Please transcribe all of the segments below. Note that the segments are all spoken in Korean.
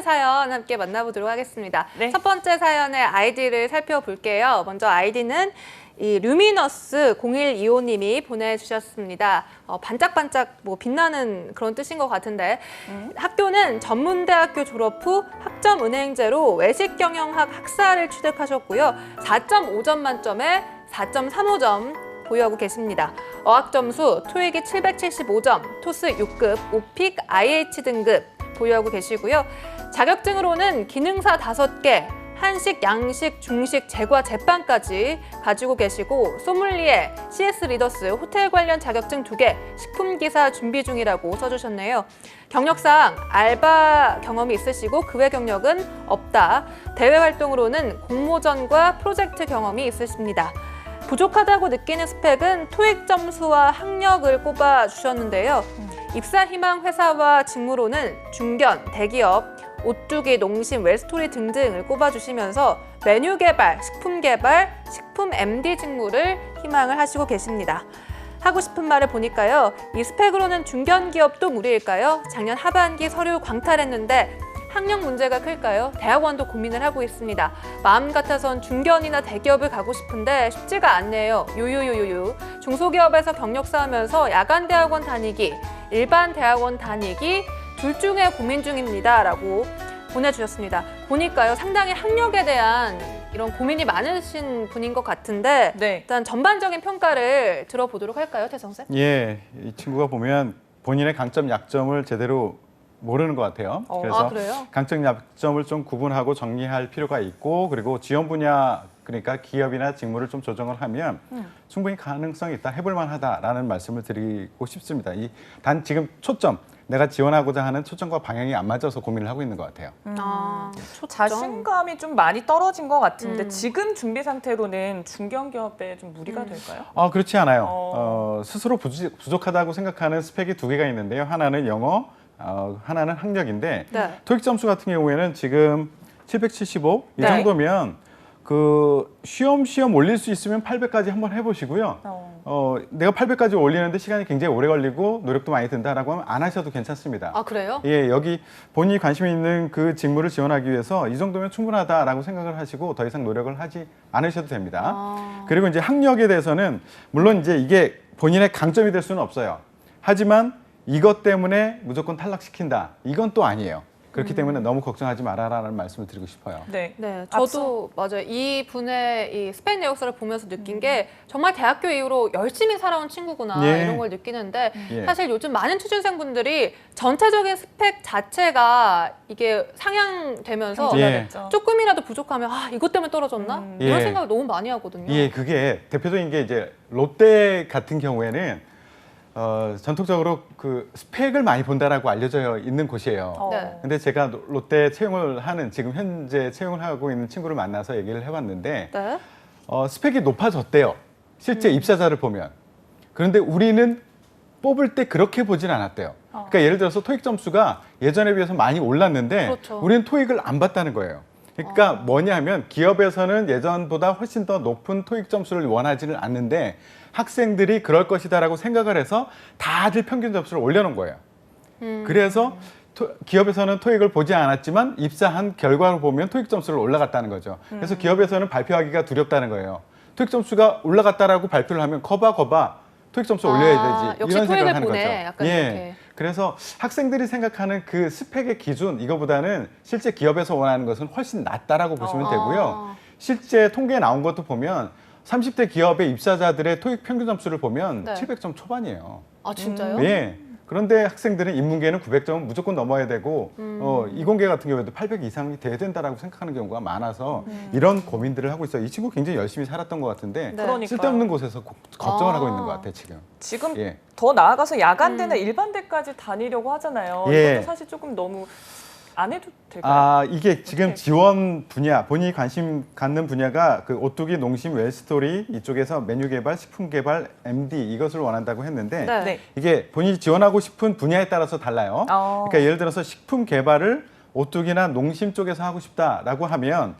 사연 함께 만나보도록 하겠습니다. 네. 첫 번째 사연의 아이디를 살펴볼게요. 먼저 아이디는 이 루미너스 0125님이 보내주셨습니다. 반짝반짝 빛나는 그런 뜻인 것 같은데 학교는 전문대학교 졸업 후 학점은행제로 외식경영학 학사를 취득하셨고요. 4.5점 만점에 4.35점 보유하고 계십니다. 어학점수 토익이 775점, 토스 6급, 오픽, IH 등급 보유하고 계시고요. 자격증으로는 기능사 5개, 한식, 양식, 중식, 제과, 제빵까지 가지고 계시고 소믈리에, CS 리더스, 호텔 관련 자격증 2개, 식품기사 준비 중이라고 써주셨네요. 경력상 알바 경험이 있으시고 그 외 경력은 없다. 대외 활동으로는 공모전과 프로젝트 경험이 있으십니다. 부족하다고 느끼는 스펙은 토익 점수와 학력을 꼽아주셨는데요. 입사 희망 회사와 직무로는 중견, 대기업, 오뚜기, 농심, 웰스토리 등등을 꼽아주시면서 메뉴 개발, 식품 개발, 식품 MD 직무를 희망을 하시고 계십니다. 하고 싶은 말을 보니까요. 이 스펙으로는 중견 기업도 무리일까요? 작년 하반기 서류 광탈했는데 학력 문제가 클까요? 대학원도 고민을 하고 있습니다. 마음 같아선 중견이나 대기업을 가고 싶은데 쉽지가 않네요. 유유유유유. 중소기업에서 경력 쌓으면서 야간 대학원 다니기, 일반 대학원 다니기 둘 중에 고민 중입니다. 라고 보내주셨습니다. 보니까요. 상당히 학력에 대한 이런 고민이 많으신 분인 것 같은데 네. 일단 전반적인 평가를 들어보도록 할까요? 태성쌤? 예, 이 친구가 보면 본인의 강점, 약점을 제대로 모르는 것 같아요. 그래서 그래요? 강점, 약점을 좀 구분하고 정리할 필요가 있고 그리고 지원 분야 그러니까 기업이나 직무를 좀 조정을 하면 충분히 가능성이 있다, 해볼 만하다라는 말씀을 드리고 싶습니다. 단 지금 초점, 내가 지원하고자 하는 초점과 방향이 안 맞아서 고민을 하고 있는 것 같아요. 초점. 자신감이 좀 많이 떨어진 것 같은데 지금 준비 상태로는 중견기업에 좀 무리가 될까요? 그렇지 않아요. 스스로 부족하다고 생각하는 스펙이 2개가 있는데요. 하나는 영어, 하나는 학력인데 네. 토익 점수 같은 경우에는 지금 775 이 네. 정도면 그 쉬엄쉬엄 올릴 수 있으면 800까지 한번 해보시고요. 내가 800까지 올리는데 시간이 굉장히 오래 걸리고 노력도 많이 든다라고 하면 안 하셔도 괜찮습니다. 아, 그래요? 예, 여기 본인이 관심 있는 그 직무를 지원하기 위해서 이 정도면 충분하다라고 생각을 하시고 더 이상 노력을 하지 않으셔도 됩니다. 그리고 이제 학력에 대해서는 물론 이제 이게 본인의 강점이 될 수는 없어요. 하지만 이것 때문에 무조건 탈락시킨다. 이건 또 아니에요. 그렇기 때문에 너무 걱정하지 말아라라는 말씀을 드리고 싶어요. 네. 네, 저도 맞아요. 이 분의 이 스펙 내역서를 보면서 느낀 게 정말 대학교 이후로 열심히 살아온 친구구나 예. 이런 걸 느끼는데 예. 사실 요즘 많은 취준생분들이 전체적인 스펙 자체가 이게 상향되면서 예. 조금이라도 부족하면 이것 때문에 떨어졌나? 이런 예. 생각을 너무 많이 하거든요. 예, 그게 대표적인 게 이제 롯데 같은 경우에는 전통적으로 그 스펙을 많이 본다라고 알려져 있는 곳이에요. 네. 근데 제가 롯데 채용을 하는 지금 현재 채용을 하고 있는 친구를 만나서 얘기를 해봤는데 네. 스펙이 높아졌대요. 실제 입사자를 보면. 그런데 우리는 뽑을 때 그렇게 보진 않았대요. 그러니까 예를 들어서 토익 점수가 예전에 비해서 많이 올랐는데 그렇죠. 우리는 토익을 안 봤다는 거예요. 그러니까 뭐냐 하면 기업에서는 예전보다 훨씬 더 높은 토익 점수를 원하지는 않는데 학생들이 그럴 것이다라고 생각을 해서 다들 평균 점수를 올려놓은 거예요. 그래서 기업에서는 토익을 보지 않았지만 입사한 결과를 보면 토익 점수를 올라갔다는 거죠. 그래서 기업에서는 발표하기가 두렵다는 거예요. 토익 점수가 올라갔다라고 발표를 하면 거봐 토익 점수 올려야 되지. 역시 이런 생각을 토익을 하는 보네. 거죠. 약간 이렇게. 그래서 학생들이 생각하는 그 스펙의 기준 이거보다는 실제 기업에서 원하는 것은 훨씬 낫다라고 보시면 되고요. 실제 통계에 나온 것도 보면 30대 기업의 입사자들의 토익 평균 점수를 보면 네. 700점 초반이에요. 아, 진짜요? 예. 그런데 학생들은 인문계는 900점은 무조건 넘어야 되고 이공계 같은 경우에도 800 이상이 돼야 된다라고 생각하는 경우가 많아서 이런 고민들을 하고 있어요. 이 친구 굉장히 열심히 살았던 것 같은데 네. 그러니까요. 쓸데없는 곳에서 걱정을 하고 있는 것 같아요, 지금. 지금 예. 더 나아가서 야간대나 일반대까지 다니려고 하잖아요. 예. 이것도 사실 조금 너무 안 해도 될까요? 이게 지금 어떻게? 지원 분야, 본인이 관심 갖는 분야가 그 오뚜기, 농심, 웰스토리 이쪽에서 메뉴 개발, 식품 개발, MD 이것을 원한다고 했는데 네. 네. 이게 본인이 지원하고 싶은 분야에 따라서 달라요. 그러니까 예를 들어서 식품 개발을 오뚜기나 농심 쪽에서 하고 싶다라고 하면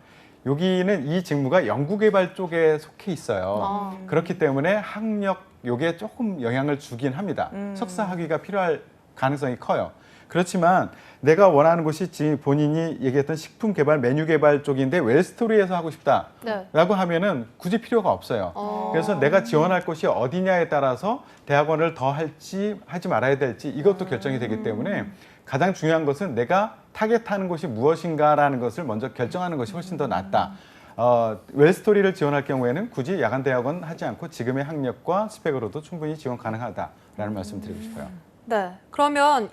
여기는 이 직무가 연구개발 쪽에 속해 있어요. 그렇기 때문에 학력 요게 조금 영향을 주긴 합니다. 석사 학위가 필요할 가능성이 커요. 그렇지만 내가 원하는 곳이 지금 본인이 얘기했던 식품 개발, 메뉴 개발 쪽인데 웰스토리에서 하고 싶다라고 네. 하면은 굳이 필요가 없어요. 그래서 내가 지원할 곳이 어디냐에 따라서 대학원을 더 할지 하지 말아야 될지 이것도 결정이 되기 때문에 가장 중요한 것은 내가 타겟하는 곳이 무엇인가라는 것을 먼저 결정하는 것이 훨씬 더 낫다. 웰스토리를 지원할 경우에는 굳이 야간 대학원 하지 않고 지금의 학력과 스펙으로도 충분히 지원 가능하다라는 말씀 드리고 싶어요. 네. 그러면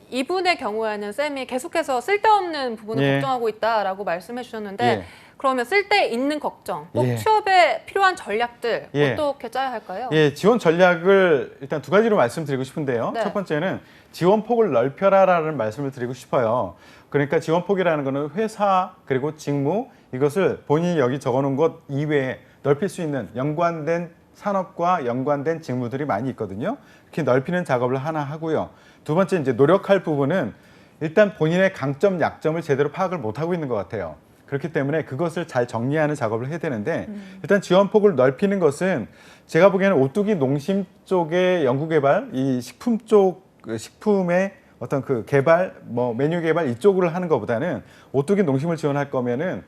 이분의 경우에는 쌤이 계속해서 쓸데없는 부분을 예. 걱정하고 있다라고 말씀해 주셨는데 예. 그러면 쓸데 있는 걱정, 꼭 예. 취업에 필요한 전략들 예. 어떻게 짜야 할까요? 예, 지원 전략을 일단 두 가지로 말씀드리고 싶은데요. 네. 첫 번째는 지원 폭을 넓혀라라는 말씀을 드리고 싶어요. 그러니까 지원 폭이라는 거는 회사 그리고 직무 이것을 본인이 여기 적어놓은 것 이외에 넓힐 수 있는 연관된 산업과 연관된 직무들이 많이 있거든요. 이렇게 넓히는 작업을 하나 하고요. 두 번째 이제 노력할 부분은 일단 본인의 강점, 약점을 제대로 파악을 못하고 있는 것 같아요. 그렇기 때문에 그것을 잘 정리하는 작업을 해야 되는데 일단 지원 폭을 넓히는 것은 제가 보기에는 오뚜기 농심 쪽의 연구개발, 이 식품 쪽 식품의 어떤 그 개발, 뭐 메뉴 개발 이쪽으로 하는 것보다는 오뚜기 농심을 지원할 거면은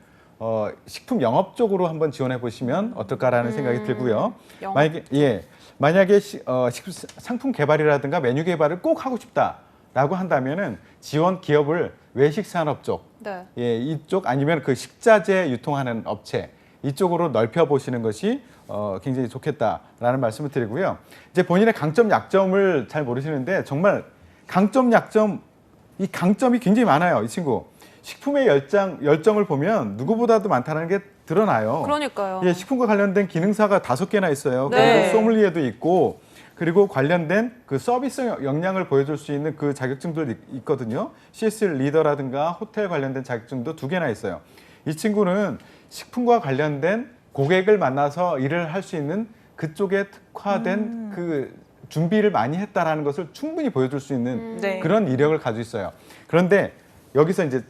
식품 영업 쪽으로 한번 지원해 보시면 어떨까라는 생각이 들고요. 영업. 만약에 상품 개발이라든가 메뉴 개발을 꼭 하고 싶다라고 한다면은 지원 기업을 외식 산업 쪽, 네. 이쪽 아니면 그 식자재 유통하는 업체 이쪽으로 넓혀 보시는 것이 굉장히 좋겠다라는 말씀을 드리고요. 이제 본인의 강점, 약점을 잘 모르시는데 정말 강점, 약점 이 강점이 굉장히 많아요, 이 친구. 식품의 열정을 보면 누구보다도 많다는 게 드러나요. 그러니까요. 예, 식품과 관련된 기능사가 5개나 있어요. 네. 그리고 소믈리에도 있고 그리고 관련된 그 서비스 역량을 보여줄 수 있는 그 자격증도 있거든요. CS 리더라든가 호텔 관련된 자격증도 2개나 있어요. 이 친구는 식품과 관련된 고객을 만나서 일을 할 수 있는 그쪽에 특화된 그 준비를 많이 했다라는 것을 충분히 보여줄 수 있는 네. 그런 이력을 가지고 있어요. 그런데 여기서 이제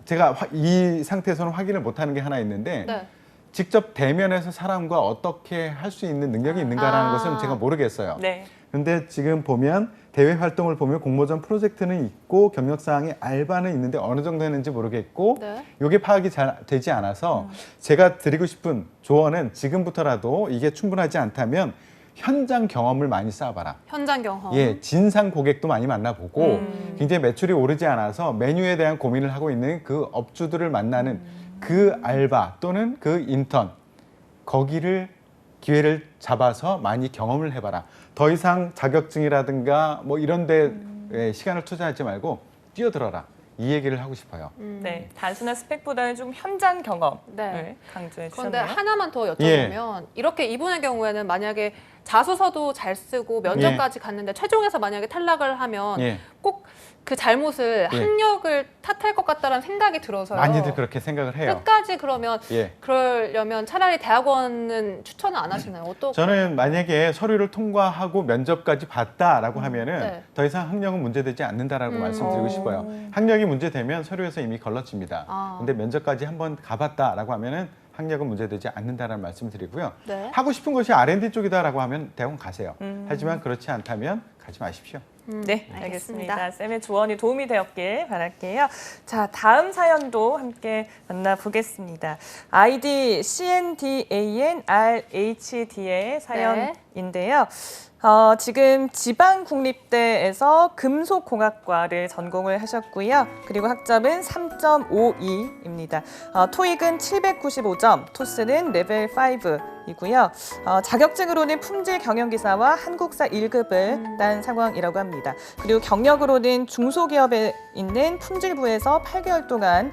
제가 이 상태에서는 확인을 못하는 게 하나 있는데 네. 직접 대면해서 사람과 어떻게 할 수 있는 능력이 있는가라는 것은 제가 모르겠어요. 네. 근데 지금 보면 대외 활동을 보면 공모전 프로젝트는 있고 경력사항에 알바는 있는데 어느 정도 했는지 모르겠고 네. 이게 파악이 잘 되지 않아서 제가 드리고 싶은 조언은 지금부터라도 이게 충분하지 않다면 현장 경험을 많이 쌓아봐라. 현장 경험. 예, 진상 고객도 많이 만나보고 굉장히 매출이 오르지 않아서 메뉴에 대한 고민을 하고 있는 그 업주들을 만나는 그 알바 또는 그 인턴 거기를 기회를 잡아서 많이 경험을 해봐라. 더 이상 자격증이라든가 뭐 이런 데 시간을 투자하지 말고 뛰어들어라. 이 얘기를 하고 싶어요. 네, 단순한 스펙보다는 좀 현장 경험을 네. 강조해 그런데 주셨네요. 하나만 더 여쭤보면 예. 이렇게 이분의 경우에는 만약에 자소서도 잘 쓰고 면접까지 갔는데 최종에서 만약에 탈락을 하면 예. 꼭 그 잘못을 예. 학력을 탓할 것 같다는 생각이 들어서요. 많이들 그렇게 생각을 해요. 끝까지 그러면 예. 그러려면 차라리 대학원은 추천을 안 하시나요? 어떻게? 저는 만약에 서류를 통과하고 면접까지 봤다라고 하면은 네. 더 이상 학력은 문제되지 않는다라고 말씀드리고 싶어요. 학력이 문제되면 서류에서 이미 걸러집니다. 아. 근데 면접까지 한번 가봤다라고 하면은 학력은 문제되지 않는다라는 말씀을 드리고요. 네. 하고 싶은 것이 R&D 쪽이다라고 하면 대학원 가세요. 하지만 그렇지 않다면 가지 마십시오. 네, 알겠습니다. 알겠습니다. 쌤의 조언이 도움이 되었길 바랄게요. 자, 다음 사연도 함께 만나보겠습니다. 아이디 CNDANRHD의 사연인데요. 지금 지방국립대에서 금속공학과를 전공을 하셨고요. 그리고 학점은 3.52입니다. 토익은 795점, 토스는 레벨 5이고요. 자격증으로는 품질 경영기사와 한국사 1급을 딴 상황이라고 합니다. 그리고 경력으로는 중소기업에 있는 품질부에서 8개월 동안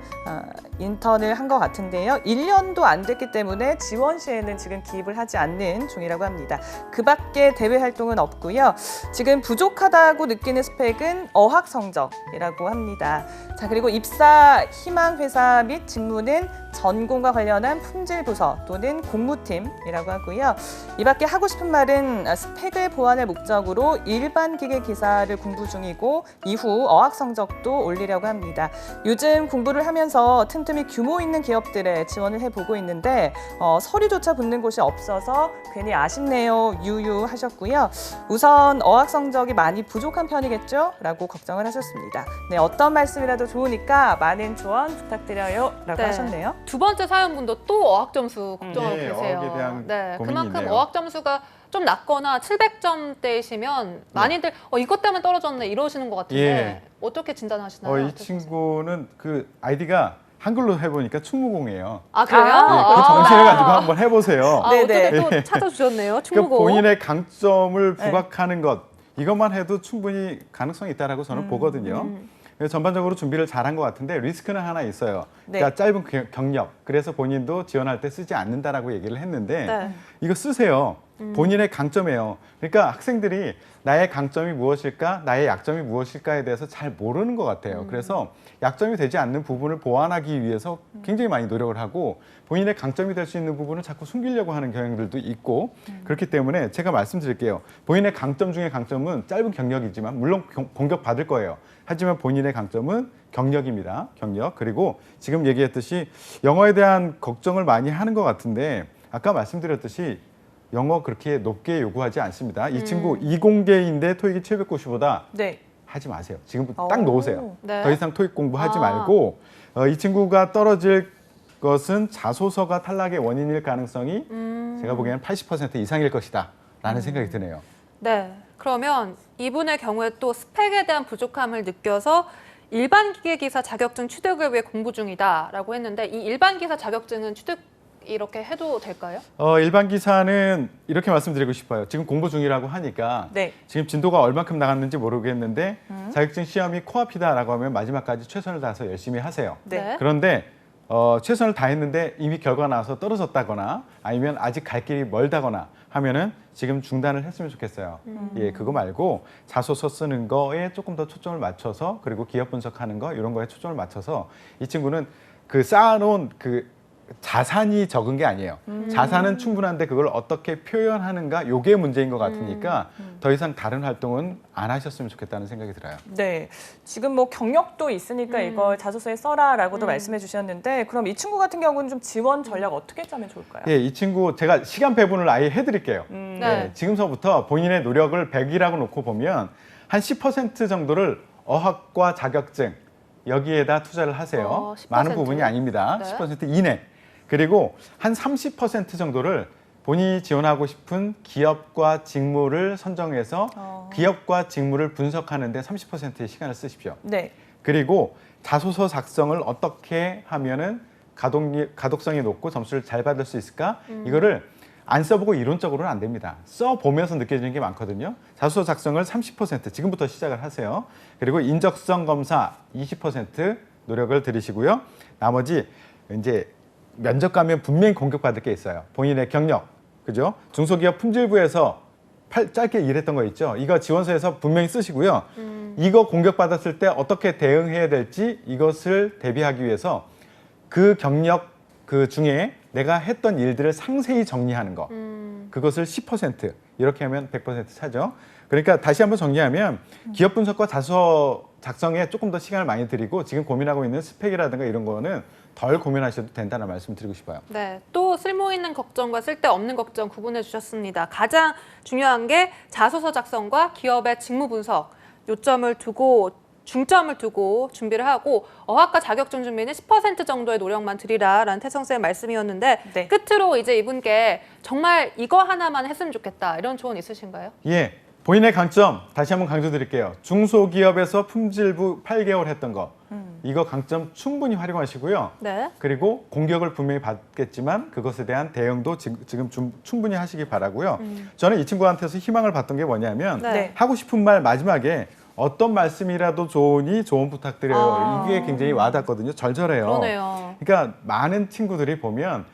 인턴을 한 것 같은데요. 1년도 안 됐기 때문에 지원 시에는 지금 기입을 하지 않는 중이라고 합니다. 그 밖에 대외 활동은 없고요. 지금 부족하다고 느끼는 스펙은 어학 성적이라고 합니다. 자, 그리고 입사 희망 회사 및 직무는 전공과 관련한 품질 부서 또는 공무팀이라고 하고요. 이 밖에 하고 싶은 말은 스펙을 보완할 목적으로 일반 기계 기사를 공부 중이고 이후 어학 성적도 올리려고 합니다. 요즘 공부를 하면서 틈틈이 규모 있는 기업들에 지원을 해보고 있는데 서류조차 붙는 곳이 없어서 괜히 아쉽네요. 유유하셨고요. 우선 어학 성적이 많이 부족한 편이겠죠? 라고 걱정을 하셨습니다. 네, 어떤 말씀이라도 좋으니까 많은 조언 부탁드려요. 라고 네. 하셨네요. 두 번째 사연분도 또 어학 점수 걱정하고 네, 계세요. 어학에 대한 네, 고민이 그만큼 있네요. 어학 점수가 좀 낮거나 700점대이시면 많이들 이것 때문에 떨어졌네 이러시는 것 같은데 예. 어떻게 진단하시나요? 이 친구는 그 아이디가 한글로 해보니까 충무공이에요. 아 그래요? 아, 그 정신을 가지고 한번 해보세요. 네네. 어떻게 또 찾아주셨네요. 그러니까 충무고. 본인의 강점을 네. 부각하는 것 이것만 해도 충분히 가능성이 있다라고 저는 보거든요. 그래서 전반적으로 준비를 잘한 것 같은데 리스크는 하나 있어요. 네. 그러니까 짧은 경력. 그래서 본인도 지원할 때 쓰지 않는다라고 얘기를 했는데 네. 이거 쓰세요. 본인의 강점이에요. 그러니까 학생들이 나의 강점이 무엇일까, 나의 약점이 무엇일까에 대해서 잘 모르는 것 같아요. 그래서 약점이 되지 않는 부분을 보완하기 위해서 굉장히 많이 노력을 하고 본인의 강점이 될 수 있는 부분을 자꾸 숨기려고 하는 경향들도 있고 그렇기 때문에 제가 말씀드릴게요. 본인의 강점 중에 강점은 짧은 경력이지만 물론 공격받을 거예요. 하지만 본인의 강점은 경력입니다. 경력. 그리고 지금 얘기했듯이 영어에 대한 걱정을 많이 하는 것 같은데 아까 말씀드렸듯이 영어 그렇게 높게 요구하지 않습니다. 이 친구 이공계인데 토익이 790보다 네. 하지 마세요. 지금부터 딱 놓으세요. 네. 더 이상 토익 공부하지 아. 말고 이 친구가 떨어질 것은 자소서가 탈락의 원인일 가능성이 제가 보기에는 80% 이상일 것이다 라는 생각이 드네요. 네. 그러면 이분의 경우에 또 스펙에 대한 부족함을 느껴서 일반 기계기사 자격증 취득을 위해 공부 중이다라고 했는데 이 일반 기사 자격증은 취득 이렇게 해도 될까요? 일반 기사는 이렇게 말씀드리고 싶어요. 지금 공부 중이라고 하니까 네. 지금 진도가 얼만큼 나갔는지 모르겠는데 자격증 시험이 코앞이다라고 하면 마지막까지 최선을 다해서 열심히 하세요. 네. 그런데 최선을 다했는데 이미 결과가 나와서 떨어졌다거나 아니면 아직 갈 길이 멀다거나 하면은 지금 중단을 했으면 좋겠어요. 예, 그거 말고 자소서 쓰는 거에 조금 더 초점을 맞춰서 그리고 기업 분석하는 거 이런 거에 초점을 맞춰서 이 친구는 그 쌓아놓은 그 자산이 적은 게 아니에요. 자산은 충분한데 그걸 어떻게 표현하는가 요게 문제인 것 같으니까 더 이상 다른 활동은 안 하셨으면 좋겠다는 생각이 들어요. 네. 지금 뭐 경력도 있으니까 이걸 자소서에 써라라고도 말씀해 주셨는데 그럼 이 친구 같은 경우는 좀 지원 전략 어떻게 짜면 좋을까요? 예, 이 친구 제가 시간 배분을 아예 해드릴게요. 네. 예, 지금서부터 본인의 노력을 100이라고 놓고 보면 한 10% 정도를 어학과 자격증 여기에다 투자를 하세요. 10%? 많은 부분이 아닙니다. 네. 10% 이내. 그리고 한 30% 정도를 본인이 지원하고 싶은 기업과 직무를 선정해서 기업과 직무를 분석하는 데 30%의 시간을 쓰십시오. 네. 그리고 자소서 작성을 어떻게 하면은 가독성이 높고 점수를 잘 받을 수 있을까? 이거를 안 써보고 이론적으로는 안 됩니다. 써보면서 느껴지는 게 많거든요. 자소서 작성을 30% 지금부터 시작을 하세요. 그리고 인적성 검사 20% 노력을 들이시고요. 나머지 이제 면접 가면 분명히 공격받을 게 있어요. 본인의 경력, 그죠? 중소기업 품질부에서 짧게 일했던 거 있죠? 이거 지원서에서 분명히 쓰시고요. 이거 공격받았을 때 어떻게 대응해야 될지 이것을 대비하기 위해서 그 경력 그 중에 내가 했던 일들을 상세히 정리하는 거. 그것을 10% 이렇게 하면 100% 차죠. 그러니까 다시 한번 정리하면 기업 분석과 자소서 작성에 조금 더 시간을 많이 들이고 지금 고민하고 있는 스펙이라든가 이런 거는 덜 고민하셔도 된다는 말씀 드리고 싶어요. 네, 또 쓸모 있는 걱정과 쓸데없는 걱정 구분해 주셨습니다. 가장 중요한 게 자소서 작성과 기업의 직무 분석 요점을 두고 중점을 두고 준비를 하고 어학과 자격증 준비는 10% 정도의 노력만 드리라라는 태성 쌤의 말씀이었는데 네. 끝으로 이제 이분께 정말 이거 하나만 했으면 좋겠다 이런 조언 있으신가요? 예, 본인의 강점 다시 한번 강조드릴게요. 중소기업에서 품질부 8개월 했던 거 이거 강점 충분히 활용하시고요. 네. 그리고 공격을 분명히 받겠지만 그것에 대한 대응도 지금 충분히 하시기 바라고요. 저는 이 친구한테서 희망을 봤던 게 뭐냐면 네. 하고 싶은 말 마지막에 어떤 말씀이라도 좋으니 조언 부탁드려요. 아. 이게 굉장히 와닿거든요. 절절해요. 그러네요. 그러니까 많은 친구들이 보면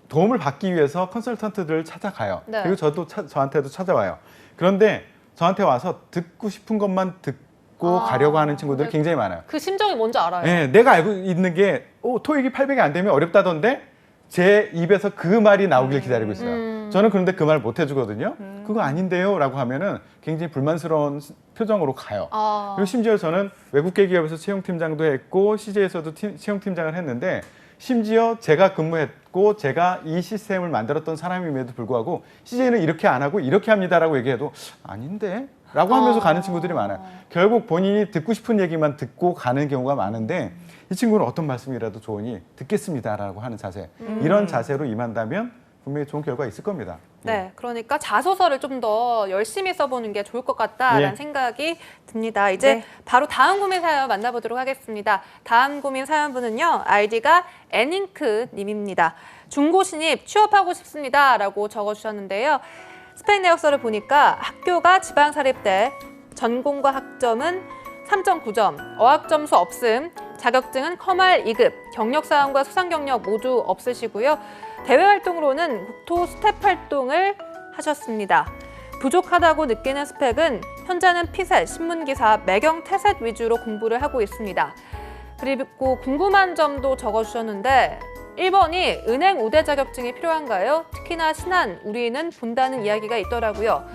도움을 받기 위해서 컨설턴트들을 찾아가요. 네. 그리고 저한테도 찾아와요. 그런데 저한테 와서 듣고 싶은 것만 듣고 가려고 하는 친구들이 굉장히 많아요. 그 심정이 뭔지 알아요. 네, 내가 알고 있는 게 토익이 800이 안 되면 어렵다던데 제 입에서 그 말이 나오길 기다리고 있어요. 저는 그런데 그 말 못 해주거든요. 그거 아닌데요 라고 하면은 굉장히 불만스러운 표정으로 가요. 아. 그리고 심지어 저는 외국계 기업에서 채용팀장도 했고 CJ에서도 채용팀장을 했는데 심지어 제가 있고 제가 이 시스템을 만들었던 사람임에도 불구하고 CJ는 이렇게 안 하고 이렇게 합니다라고 얘기해도 아닌데? 라고 하면서 가는 친구들이 많아요. 결국 본인이 듣고 싶은 얘기만 듣고 가는 경우가 많은데 이 친구는 어떤 말씀이라도 좋으니 듣겠습니다라고 하는 자세. 이런 자세로 임한다면 분명히 좋은 결과가 있을 겁니다. 네, 그러니까 자소서를 좀 더 열심히 써보는 게 좋을 것 같다라는 예. 생각이 듭니다. 이제 네. 바로 다음 고민 사연 만나보도록 하겠습니다. 다음 고민 사연분은요, 아이디가 애닝크 님입니다. 중고 신입 취업하고 싶습니다라고 적어주셨는데요. 스펙 내역서를 보니까 학교가 지방사립대, 전공과 학점은 3.9점, 어학 점수 없음, 자격증은 커말 2급, 경력 사항과 수상 경력 모두 없으시고요. 대외 활동으로는 국토 스텝 활동을 하셨습니다. 부족하다고 느끼는 스펙은 현재는 피셋, 신문기사, 매경 태셋 위주로 공부를 하고 있습니다. 그리고 궁금한 점도 적어주셨는데 1번이 은행 우대 자격증이 필요한가요? 특히나 신한, 우리는 본다는 이야기가 있더라고요.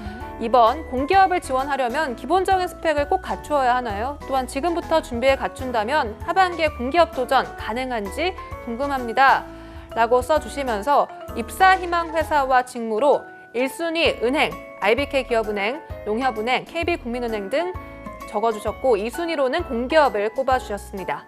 2번, 공기업을 지원하려면 기본적인 스펙을 꼭 갖추어야 하나요? 또한 지금부터 준비해 갖춘다면 하반기에 공기업 도전 가능한지 궁금합니다. 라고 써주시면서 입사 희망 회사와 직무로 1순위 은행, IBK 기업은행, 농협은행, KB국민은행 등 적어주셨고 2순위로는 공기업을 꼽아주셨습니다.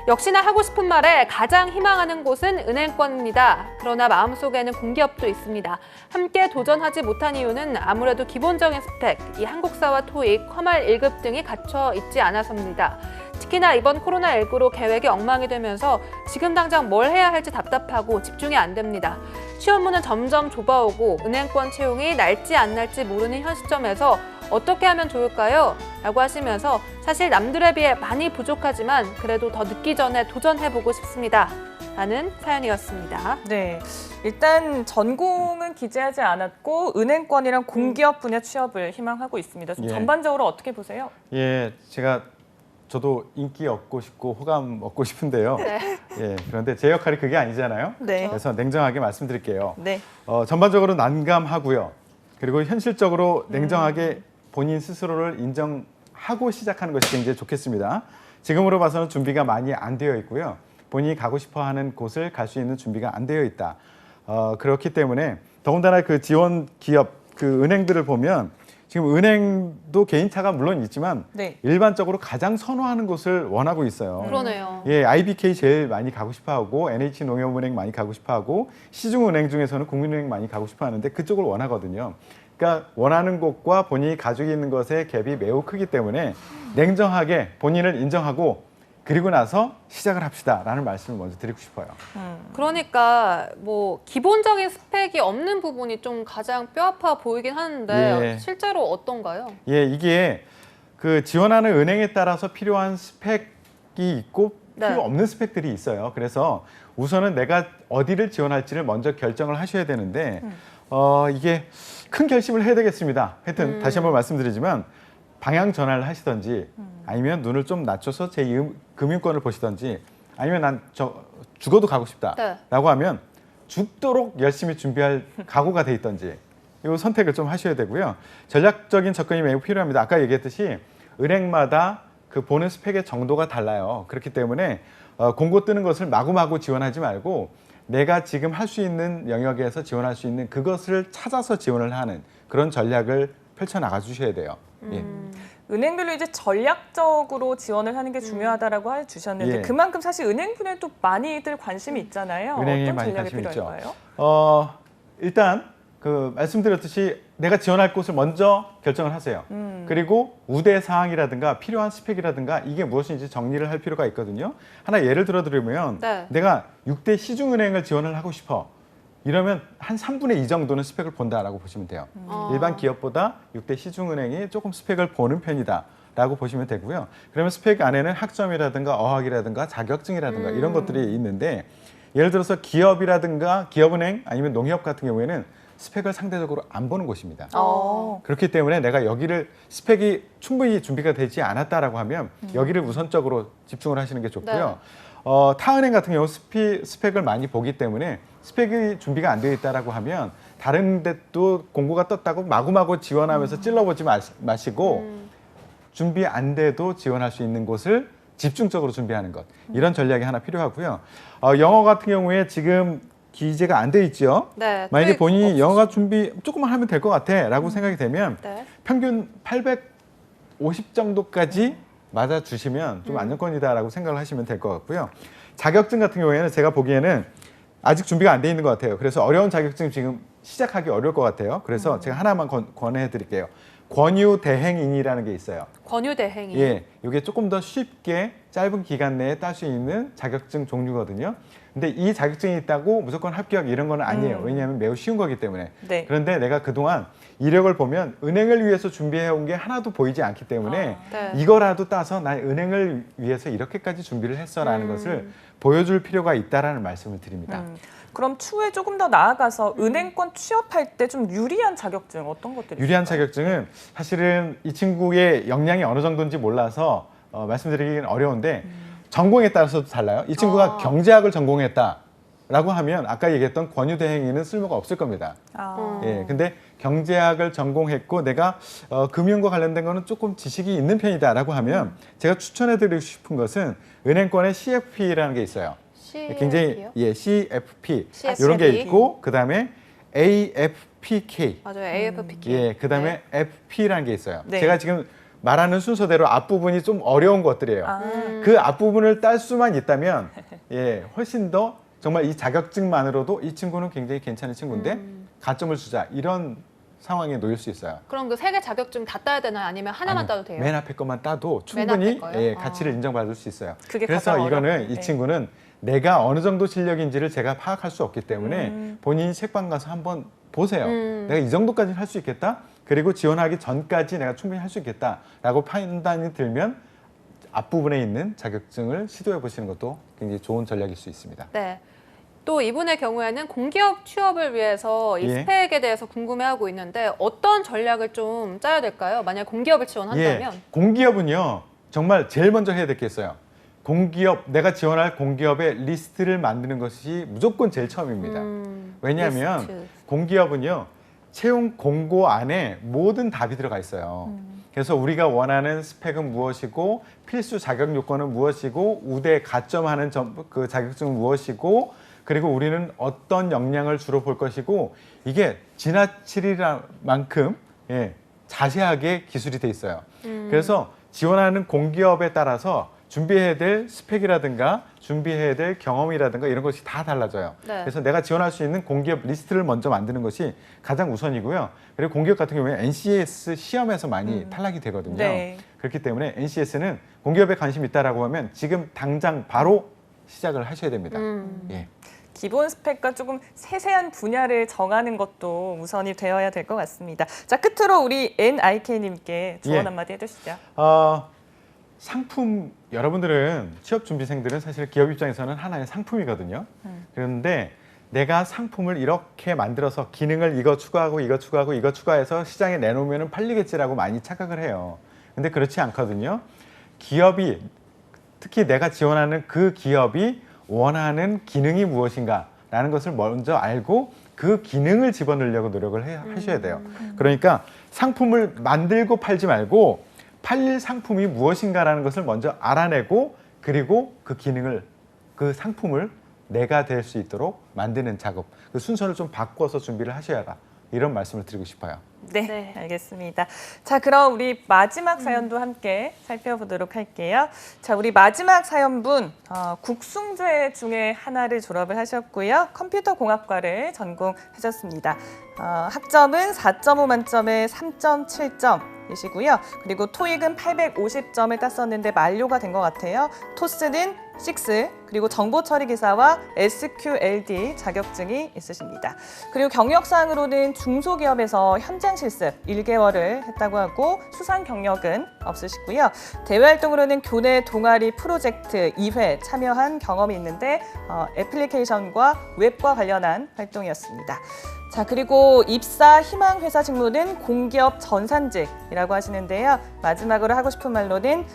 역시나 하고 싶은 말에 가장 희망하는 곳은 은행권입니다. 그러나 마음속에는 공기업도 있습니다. 함께 도전하지 못한 이유는 아무래도 기본적인 스펙, 이 한국사와 토익, 커말 1급 등이 갖춰 있지 않아서입니다. 특히나 이번 코로나19로 계획이 엉망이 되면서 지금 당장 뭘 해야 할지 답답하고 집중이 안 됩니다. 취업문은 점점 좁아오고 은행권 채용이 날지 안 날지 모르는 현 시점에서 어떻게 하면 좋을까요? 라고 하시면서 사실 남들에 비해 많이 부족하지만 그래도 더 늦기 전에 도전해보고 싶습니다. 라는 사연이었습니다. 네, 일단 전공은 기재하지 않았고 은행권이랑 공기업 분야 취업을 희망하고 있습니다. 좀 예. 전반적으로 어떻게 보세요? 예, 저도 인기 얻고 싶고 호감 얻고 싶은데요. 네. 예, 그런데 제 역할이 그게 아니잖아요. 네. 그래서 냉정하게 말씀드릴게요. 네. 전반적으로 난감하고요. 그리고 현실적으로 냉정하게 본인 스스로를 인정하고 시작하는 것이 굉장히 좋겠습니다. 지금으로 봐서는 준비가 많이 안 되어 있고요. 본인이 가고 싶어하는 곳을 갈 수 있는 준비가 안 되어 있다. 그렇기 때문에 더군다나 그 지원 기업, 그 은행들을 보면 지금 은행도 개인차가 물론 있지만 네. 일반적으로 가장 선호하는 곳을 원하고 있어요. 그러네요. 예, IBK 제일 많이 가고 싶어하고 NH농협은행 많이 가고 싶어하고 시중은행 중에서는 국민은행 많이 가고 싶어하는데 그쪽을 원하거든요. 그러니까 원하는 곳과 본인이 가지고 있는 것의 갭이 매우 크기 때문에 냉정하게 본인을 인정하고 그리고 나서 시작을 합시다라는 말씀을 먼저 드리고 싶어요. 그러니까 뭐 기본적인 스펙이 없는 부분이 좀 가장 뼈아파 보이긴 하는데 예. 실제로 어떤가요? 예, 이게 그 지원하는 은행에 따라서 필요한 스펙이 있고 네. 필요 없는 스펙들이 있어요. 그래서 우선은 내가 어디를 지원할지를 먼저 결정을 하셔야 되는데 이게 큰 결심을 해야 되겠습니다. 하여튼 다시 한번 말씀드리지만 방향 전환을 하시던지 아니면 눈을 좀 낮춰서 제2금융권을 보시던지 아니면 난 죽어도 가고 싶다라고 네. 하면 죽도록 열심히 준비할 각오가 돼 있던지 이 선택을 좀 하셔야 되고요. 전략적인 접근이 매우 필요합니다. 아까 얘기했듯이 은행마다 그 보는 스펙의 정도가 달라요. 그렇기 때문에 공고 뜨는 것을 마구마구 지원하지 말고 내가 지금 할 수 있는 영역에서 지원할 수 있는 그것을 찾아서 지원을 하는 그런 전략을 펼쳐나가 주셔야 돼요. 예. 은행별로 이제 전략적으로 지원을 하는 게 중요하다라고 해주셨는데 예. 그만큼 사실 은행 분야에도 많이들 관심이 있잖아요. 은행에 어떤 많이 전략이 관심이 있죠. 필요할까요? 일단 그 말씀드렸듯이 내가 지원할 곳을 먼저 결정을 하세요. 그리고 우대 사항이라든가 필요한 스펙이라든가 이게 무엇인지 정리를 할 필요가 있거든요. 하나 예를 들어드리면 네. 내가 6대 시중은행을 지원을 하고 싶어. 이러면 한 3분의 2 정도는 스펙을 본다라고 보시면 돼요. 일반 기업보다 6대 시중은행이 조금 스펙을 보는 편이다라고 보시면 되고요. 그러면 스펙 안에는 학점이라든가 어학이라든가 자격증이라든가 이런 것들이 있는데 예를 들어서 기업이라든가 기업은행 아니면 농협 같은 경우에는 스펙을 상대적으로 안 보는 곳입니다. 그렇기 때문에 내가 여기를 스펙이 충분히 준비가 되지 않았다라고 하면 여기를 우선적으로 집중을 하시는 게 좋고요. 타은행 같은 경우 스펙을 많이 보기 때문에 스펙이 준비가 안 되어 있다라고 하면 다른 데도 공고가 떴다고 마구마구 지원하면서 찔러보지 마시고 준비 안 돼도 지원할 수 있는 곳을 집중적으로 준비하는 것 이런 전략이 하나 필요하고요. 영어 같은 경우에 지금 기재가 안 돼 있죠. 네, 만약에 토익 본인이 없으시- 영어가 준비 조금만 하면 될 것 같아라고 생각이 되면 네. 평균 850 정도까지 맞아주시면 좀 안정권이다라고 생각을 하시면 될 것 같고요. 자격증 같은 경우에는 제가 보기에는 아직 준비가 안 돼 있는 것 같아요. 그래서 어려운 자격증 지금 시작하기 어려울 것 같아요. 그래서 제가 하나만 권해 드릴게요. 권유대행인이라는 게 있어요. 권유대행이. 예, 이게 조금 더 쉽게 짧은 기간 내에 딸 수 있는 자격증 종류거든요. 근데 이 자격증이 있다고 무조건 합격 이런 건 아니에요. 왜냐하면 매우 쉬운 거기 때문에. 네. 그런데 내가 그동안 이력을 보면 은행을 위해서 준비해온 게 하나도 보이지 않기 때문에 네. 이거라도 따서 난 은행을 위해서 이렇게까지 준비를 했어라는 것을 보여줄 필요가 있다라는 말씀을 드립니다. 그럼 추후에 조금 더 나아가서 은행권 취업할 때 좀 유리한 자격증 어떤 것들이 유리한 있을까요? 자격증은 사실은 이 친구의 역량이 어느 정도인지 몰라서 말씀드리기는 어려운데 전공에 따라서도 달라요. 이 친구가 경제학을 전공했다라고 하면 아까 얘기했던 권유대행위는 쓸모가 없을 겁니다. 아. 예, 근데 경제학을 전공했고 내가 금융과 관련된 거는 조금 지식이 있는 편이다라고 하면 제가 추천해드리고 싶은 것은 은행권의 CFP라는 게 있어요. 굉장히 CFP 이런 게 CFP. 있고 그 다음에 AFPK 맞아요. AFPK. 예, 그 다음에 FP라는 게 있어요. 네. 제가 지금 말하는 순서대로 앞부분이 좀 어려운 것들이에요. 아. 그 앞부분을 딸 수만 있다면 예, 훨씬 더 정말 이 자격증만으로도 이 친구는 굉장히 괜찮은 친구인데 가점을 주자 이런 상황에 놓일 수 있어요. 그럼 그 세 개 자격증 다 따야 되나요? 아니면 하나만 아니요, 따도 돼요? 맨 앞에 것만 따도 맨 앞에 충분히 거요? 예, 가치를 인정받을 수 있어요. 그게 그래서 가장 이거는 어렵- 이 네. 친구는 내가 어느 정도 실력인지를 제가 파악할 수 없기 때문에 본인이 책방 가서 한번 보세요. 내가 이 정도까지는 할 수 있겠다. 그리고 지원하기 전까지 내가 충분히 할 수 있겠다라고 판단이 들면 앞부분에 있는 자격증을 시도해 보시는 것도 굉장히 좋은 전략일 수 있습니다. 네. 또 이분의 경우에는 공기업 취업을 위해서 이 예. 스펙에 대해서 궁금해하고 있는데 어떤 전략을 좀 짜야 될까요? 만약 공기업을 지원한다면? 예, 공기업은요 정말 제일 먼저 해야 될 게 있어요. 공기업 내가 지원할 공기업의 리스트를 만드는 것이 무조건 제일 처음입니다. 왜냐하면 리스트. 공기업은요 채용 공고 안에 모든 답이 들어가 있어요. 그래서 우리가 원하는 스펙은 무엇이고 필수 자격 요건은 무엇이고 우대 가점하는 그 자격증은 무엇이고 그리고 우리는 어떤 역량을 주로 볼 것이고 이게 지나치리라 만큼 예, 자세하게 기술이 돼 있어요. 그래서 지원하는 공기업에 따라서 준비해야 될 스펙이라든가 준비해야 될 경험이라든가 이런 것이 다 달라져요. 네. 그래서 내가 지원할 수 있는 공기업 리스트를 먼저 만드는 것이 가장 우선이고요. 그리고 공기업 같은 경우에 NCS 시험에서 많이 탈락이 되거든요. 네. 그렇기 때문에 NCS는 공기업에 관심 있다라고 하면 지금 당장 바로 시작을 하셔야 됩니다. 예. 기본 스펙과 조금 세세한 분야를 정하는 것도 우선이 되어야 될 것 같습니다. 자, 끝으로 우리 NIK님께 조언 예. 한마디 해주시죠. 상품 여러분들은 취업 준비생들은 사실 기업 입장에서는 하나의 상품이거든요. 그런데 내가 상품을 이렇게 만들어서 기능을 이거 추가하고 이거 추가하고 이거 추가해서 시장에 내놓으면 팔리겠지라고 많이 착각을 해요. 근데 그렇지 않거든요. 기업이 특히 내가 지원하는 그 기업이 원하는 기능이 무엇인가라는 것을 먼저 알고 그 기능을 집어넣으려고 노력을 하셔야 돼요. 그러니까 상품을 만들고 팔지 말고 팔릴 상품이 무엇인가라는 것을 먼저 알아내고 그리고 그 기능을 그 상품을 내가 될 수 있도록 만드는 작업 그 순서를 좀 바꿔서 준비를 하셔야 한다. 이런 말씀을 드리고 싶어요. 네, 네. 알겠습니다. 자, 그럼 우리 마지막 사연도 함께 살펴보도록 할게요. 자, 우리 마지막 사연분 국숭제 중에 하나를 졸업을 하셨고요. 컴퓨터 공학과를 전공하셨습니다. 학점은 4.5 만점에 3.7점이시고요. 그리고 토익은 850점을 땄었는데 만료가 된 것 같아요. 토스는 6, 그리고 정보처리기사와 SQLD 자격증이 있으십니다. 그리고 경력사항으로는 중소기업에서 현장 실습 1개월을 했다고 하고 수상 경력은 없으시고요. 대외활동으로는 교내 동아리 프로젝트 2회 참여한 경험이 있는데 애플리케이션과 웹과 관련한 활동이었습니다. 자, 그리고 입사 희망 회사 직무는 공기업 전산직이라고 하시는데요. 마지막으로 하고 싶은 말로는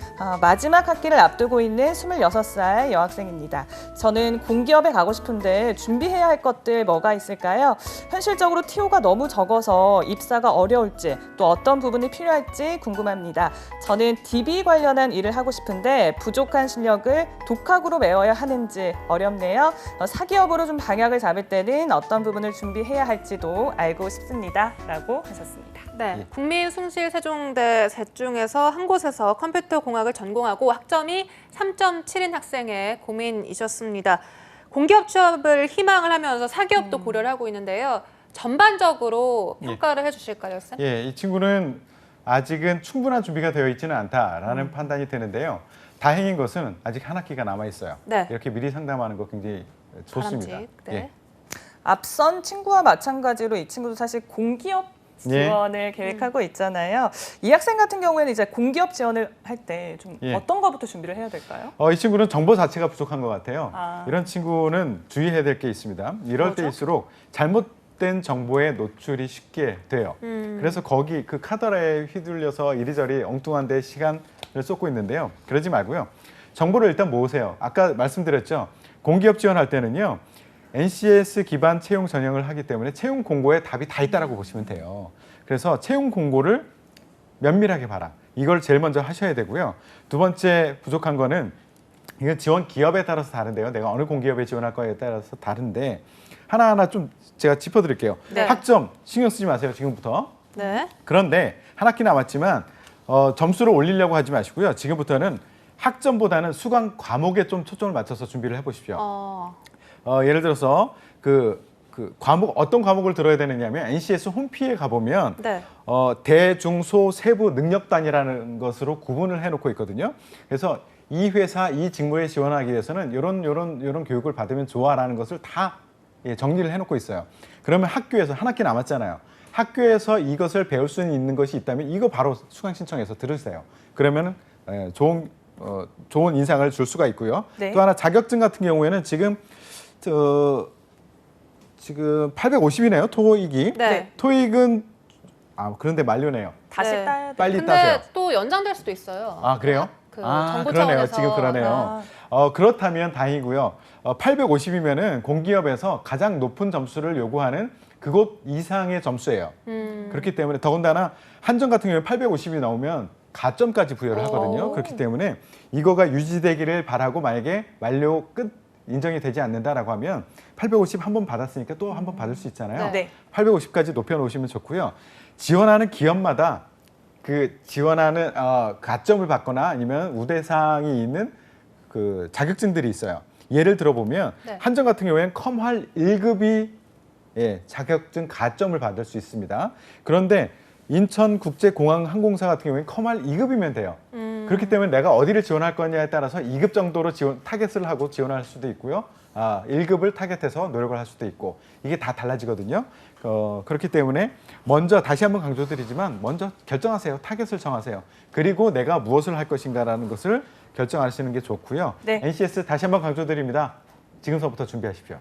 마지막 학기를 앞두고 있는 26살 여학생입니다. 있습니다. 저는 공기업에 가고 싶은데 준비해야 할 것들 뭐가 있을까요? 현실적으로 TO가 너무 적어서 입사가 어려울지 또 어떤 부분이 필요할지 궁금합니다. 저는 DB 관련한 일을 하고 싶은데 부족한 실력을 독학으로 메워야 하는지 어렵네요. 사기업으로 좀 방향을 잡을 때는 어떤 부분을 준비해야 할지도 알고 싶습니다. 라고 하셨습니다. 네, 국민숭실세종대 셋 중에서 한 곳에서 컴퓨터공학을 전공하고 학점이 3.7인 학생의 고민이셨습니다. 공기업 취업을 희망을 하면서 사기업도 고려를 하고 있는데요. 전반적으로 평가를 해주실까요, 쌤? 예, 이 친구는 아직은 충분한 준비가 되어 있지는 않다라는 판단이 되는데요. 다행인 것은 아직 한 학기가 남아 있어요. 네. 이렇게 미리 상담하는 거 굉장히 좋습니다. 바람직, 네. 예. 앞선 친구와 마찬가지로 이 친구도 사실 공기업 예. 지원을 계획하고 있잖아요. 이 학생 같은 경우에는 이제 공기업 지원을 할 때 좀 예. 어떤 거부터 준비를 해야 될까요? 이 친구는 정보 자체가 부족한 것 같아요. 아. 이런 친구는 주의해야 될 게 있습니다. 이럴 뭐죠? 때일수록 잘못된 정보에 노출이 쉽게 돼요. 그래서 거기 그 카더라에 휘둘려서 이리저리 엉뚱한 데 시간을 쏟고 있는데요. 그러지 말고요. 정보를 일단 모으세요. 아까 말씀드렸죠. 공기업 지원할 때는요. NCS 기반 채용 전형을 하기 때문에 채용 공고에 답이 다 있다라고 보시면 돼요. 그래서 채용 공고를 면밀하게 봐라. 이걸 제일 먼저 하셔야 되고요. 두 번째 부족한 거는 이건 지원 기업에 따라서 다른데요. 내가 어느 공기업에 지원할 거에 따라서 다른데 하나하나 좀 제가 짚어드릴게요. 네. 학점 신경 쓰지 마세요. 지금부터. 네. 그런데 한 학기 남았지만 점수를 올리려고 하지 마시고요. 지금부터는 학점보다는 수강 과목에 좀 초점을 맞춰서 준비를 해보십시오. 예를 들어서 그 과목 어떤 과목을 들어야 되느냐면 NCS 홈피에 가보면 네. 대, 중, 소, 세부 능력단이라는 것으로 구분을 해놓고 있거든요. 그래서 이 회사, 이 직무에 지원하기 위해서는 이런 교육을 받으면 좋아라는 것을 다 정리를 해놓고 있어요. 그러면 학교에서 한 학기 남았잖아요. 학교에서 이것을 배울 수 있는 것이 있다면 이거 바로 수강 신청해서 들으세요. 그러면 좋은 인상을 줄 수가 있고요. 네. 또 하나 자격증 같은 경우에는 지금 850이네요. 토익이. 네. 토익은 그런데 만료네요. 다시 네. 따야 돼요. 빨리 근데 따세요. 또 연장될 수도 있어요. 그래요? 그 정보 그러네요. 차원에서. 지금 그러네요. 그렇다면 다행이고요. 850이면은 공기업에서 가장 높은 점수를 요구하는 그곳 이상의 점수예요. 그렇기 때문에 더군다나 한정 같은 경우에 850이 나오면 가점까지 부여를 하거든요. 오. 그렇기 때문에 이거가 유지되기를 바라고 만약에 만료 끝 인정이 되지 않는다라고 하면 850 한 번 받았으니까 또 한 번 받을 수 있잖아요. 네. 850까지 높여놓으시면 좋고요. 지원하는 기업마다 그 지원하는 가점을 받거나 아니면 우대사항이 있는 그 자격증들이 있어요. 예를 들어보면 네. 한정 같은 경우에는 컴활 1급이 자격증 가점을 받을 수 있습니다. 그런데 인천국제공항항공사 같은 경우에는 컴활 2급이면 돼요. 그렇기 때문에 내가 어디를 지원할 거냐에 따라서 2급 정도로 타겟을 하고 지원할 수도 있고요. 1급을 타겟해서 노력을 할 수도 있고 이게 다 달라지거든요. 그렇기 때문에 먼저 다시 한번 강조드리지만 먼저 결정하세요. 타겟을 정하세요. 그리고 내가 무엇을 할 것인가라는 것을 결정하시는 게 좋고요. 네. NCS 다시 한번 강조드립니다. 지금서부터 준비하십시오.